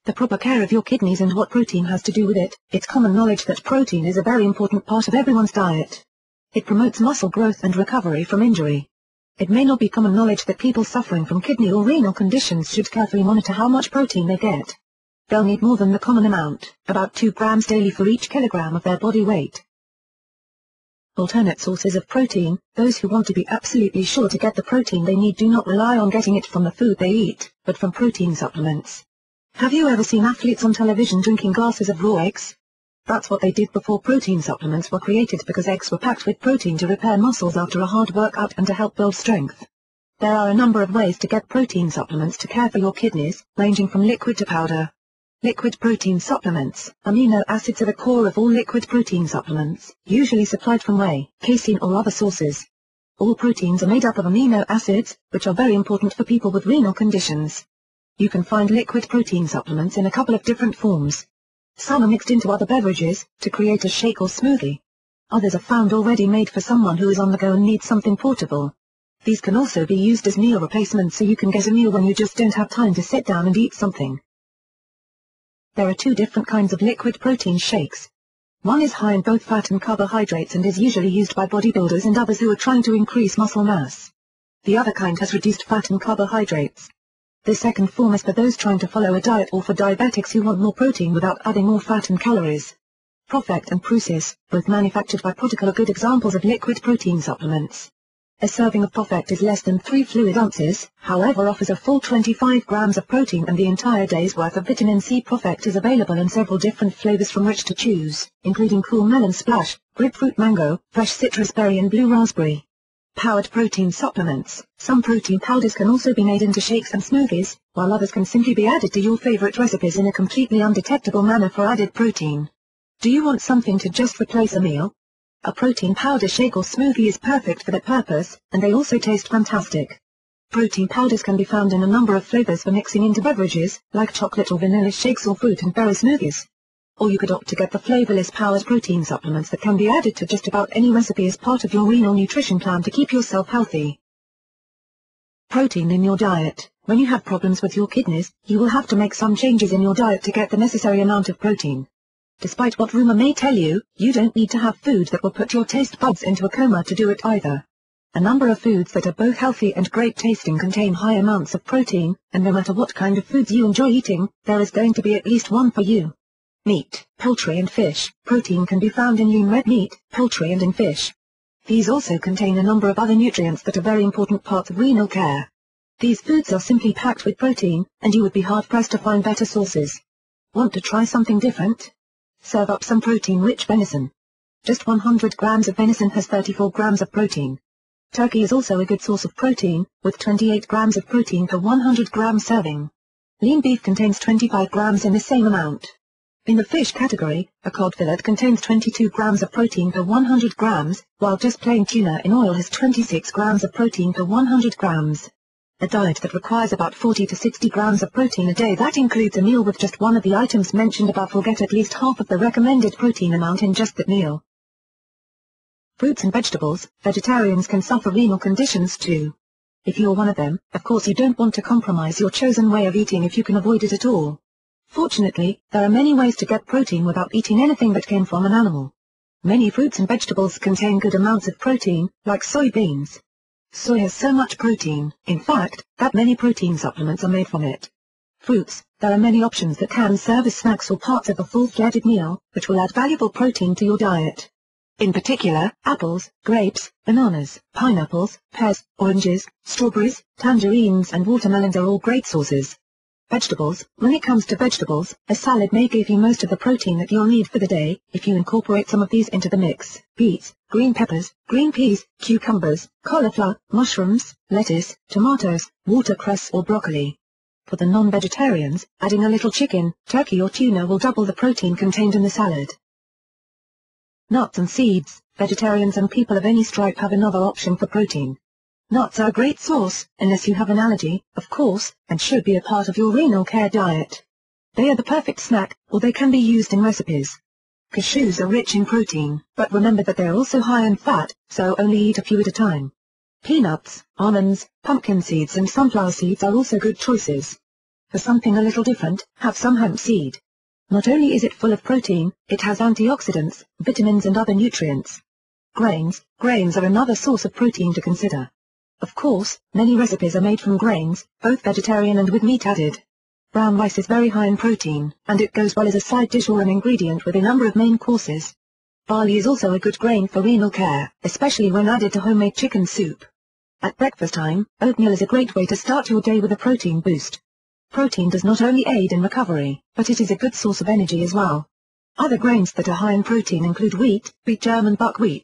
The proper care of your kidneys and what protein has to do with it. It's common knowledge that protein is a very important part of everyone's diet. It promotes muscle growth and recovery from injury. It may not be common knowledge that people suffering from kidney or renal conditions should carefully monitor how much protein they get. They'll need more than the common amount, about 2 grams daily for each kilogram of their body weight. Alternate sources of protein. Those who want to be absolutely sure to get the protein they need do not rely on getting it from the food they eat, but from protein supplements. Have you ever seen athletes on television drinking glasses of raw eggs? That's what they did before protein supplements were created, because eggs were packed with protein to repair muscles after a hard workout and to help build strength. There are a number of ways to get protein supplements to care for your kidneys, ranging from liquid to powder. Liquid protein supplements. Amino acids are the core of all liquid protein supplements, usually supplied from whey, casein or other sources. All proteins are made up of amino acids, which are very important for people with renal conditions. You can find liquid protein supplements in a couple of different forms. Some are mixed into other beverages, to create a shake or smoothie. Others are found already made for someone who is on the go and needs something portable. These can also be used as meal replacements, so you can get a meal when you just don't have time to sit down and eat something. There are 2 different kinds of liquid protein shakes. One is high in both fat and carbohydrates and is usually used by bodybuilders and others who are trying to increase muscle mass. The other kind has reduced fat and carbohydrates. The second form is for those trying to follow a diet or for diabetics who want more protein without adding more fat and calories. ProfectR and ProasisR, both manufactured by Protica, are good examples of liquid protein supplements. A serving of ProfectR is less than 3 fluid ounces, however offers a full 25 grams of protein and the entire day's worth of vitamin C. ProfectR is available in several different flavors from which to choose, including cool melon splash, grapefruit mango, fresh citrus berry and blue raspberry. Powered protein supplements. Some protein powders can also be made into shakes and smoothies, while others can simply be added to your favorite recipes in a completely undetectable manner for added protein. Do you want something to just replace a meal? A protein powder shake or smoothie is perfect for that purpose, and they also taste fantastic. Protein powders can be found in a number of flavors for mixing into beverages, like chocolate or vanilla shakes or fruit and berry smoothies. Or you could opt to get the flavorless powered protein supplements that can be added to just about any recipe as part of your renal nutrition plan to keep yourself healthy. Protein in your diet. When you have problems with your kidneys, you will have to make some changes in your diet to get the necessary amount of protein. Despite what rumor may tell you, you don't need to have food that will put your taste buds into a coma to do it either. A number of foods that are both healthy and great tasting contain high amounts of protein, and no matter what kind of foods you enjoy eating, there is going to be at least one for you. Meat, poultry and fish. Protein can be found in lean red meat, poultry and in fish. These also contain a number of other nutrients that are very important parts of renal care. These foods are simply packed with protein, and you would be hard-pressed to find better sources. Want to try something different? Serve up some protein-rich venison. Just 100 grams of venison has 34 grams of protein. Turkey is also a good source of protein, with 28 grams of protein per 100 gram serving. Lean beef contains 25 grams in the same amount. In the fish category, a cod fillet contains 22 grams of protein per 100 grams, while just plain tuna in oil has 26 grams of protein per 100 grams. A diet that requires about 40 to 60 grams of protein a day that includes a meal with just one of the items mentioned above will get at least half of the recommended protein amount in just that meal. Fruits and vegetables. Vegetarians can suffer renal conditions too. If you're one of them, of course you don't want to compromise your chosen way of eating if you can avoid it at all. Fortunately, there are many ways to get protein without eating anything that came from an animal. Many fruits and vegetables contain good amounts of protein, like soybeans. Soy has so much protein, in fact, that many protein supplements are made from it. Fruits. There are many options that can serve as snacks or parts of a full-fledged meal, which will add valuable protein to your diet. In particular, apples, grapes, bananas, pineapples, pears, oranges, strawberries, tangerines and watermelons are all great sources. Vegetables. When it comes to vegetables, a salad may give you most of the protein that you'll need for the day, if you incorporate some of these into the mix. Beets, green peppers, green peas, cucumbers, cauliflower, mushrooms, lettuce, tomatoes, watercress or broccoli. For the non-vegetarians, adding a little chicken, turkey or tuna will double the protein contained in the salad. Nuts and seeds. Vegetarians and people of any stripe have another option for protein. Nuts are a great source, unless you have an allergy, of course, and should be a part of your renal care diet. They are the perfect snack, or they can be used in recipes. Cashews are rich in protein, but remember that they are also high in fat, so only eat a few at a time. Peanuts, almonds, pumpkin seeds and sunflower seeds are also good choices. For something a little different, have some hemp seed. Not only is it full of protein, it has antioxidants, vitamins and other nutrients. Grains are another source of protein to consider. Of course, many recipes are made from grains, both vegetarian and with meat added. Brown rice is very high in protein, and it goes well as a side dish or an ingredient with a number of main courses. Barley is also a good grain for renal care, especially when added to homemade chicken soup. At breakfast time, oatmeal is a great way to start your day with a protein boost. Protein does not only aid in recovery, but it is a good source of energy as well. Other grains that are high in protein include wheat, germ and buckwheat.